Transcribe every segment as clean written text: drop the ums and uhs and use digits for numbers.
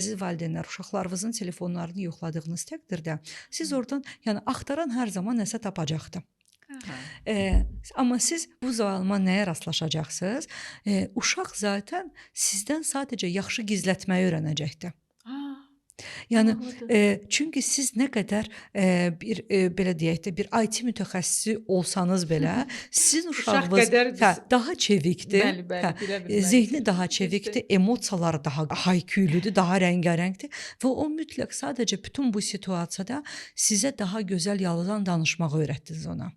Əziz valideynlər, uşaqlarınızın telefonlarını yoxladığınız təqdirdə siz oradan, yəni axtaran hər zaman nəsə tapacaqdır. Hə. Amma siz bu zalama nəyə rastlaşacaqsınız? Uşaq zaten sizdən sadəcə yaxşı gizlətməyi öyrənəcəkdir. Ha, Yəni maraqlıdır. çünki siz nə qədər bir belə deyək də bir IT mütəxəssisi olsanız belə, sizin Uşaq uşağınız qədər biz daha çevikdir. Bəli, bəli, bilə bilmərik. Zehni daha çevikdir, emosiyaları daha hayküylüdür, daha rəngarəngdir və o mütləq sadəcə bütün bu situasiyada sizə daha gözəl yalan danışmağı öyrətdiniz ona.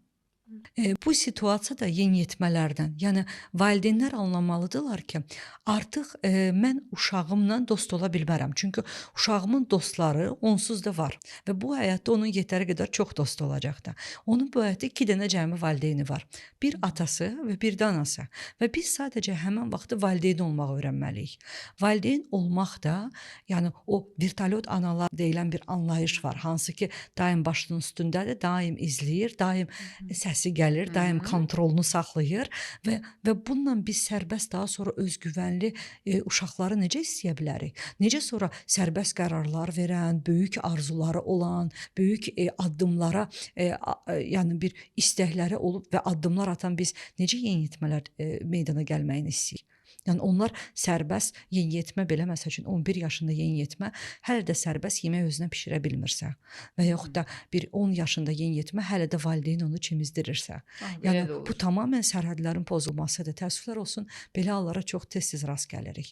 Bu situasiya da yeniyetmələrdən. Yəni valideynlər anlamalıdırlar ki, artıq mən uşağımla dost ola bilmərəm. Çünki uşağımın dostları onsuz da var və bu həyatda onun yetəri qədər çox dost olacaqdır. Onun bu həyatda 2 dənə cəmi valideyni var. Bir atası və bir də anası. Və biz sadəcə həmin vaxtı valideyn olmağı öyrənməliyik. Valideyn olmaq da, yəni o vertolyot analar deyilən bir anlayış var. Hansı ki, daim başının üstündədir, daim izləyir, daim səsi gəlir, daim kontrolunu saxlayır və bununla biz sərbəst daha sonra özgüvənli uşaqları necə istəyə bilərik? Necə sonra sərbəst qərarlar verən, böyük arzuları olan, böyük addımlara yəni bir istəkləri olub və addımlar atan biz necə yeniyetmələr meydana gəlməyini istəyirik? Yəni onlar sərbəst yeniyetmə belə məsəl üçün 11 yaşında yeniyetmə hələ də sərbəst yemək özünə bişirə bilmirsə və yaxud da bir 10 yaşında yeniyetmə hələ də valideyn onu çimizdirirsə. Yəni bu tamamilə sərhədlərin pozulmasıdır. Təəssüflər olsun, belə hallara çox tez-tez rast gəlirik.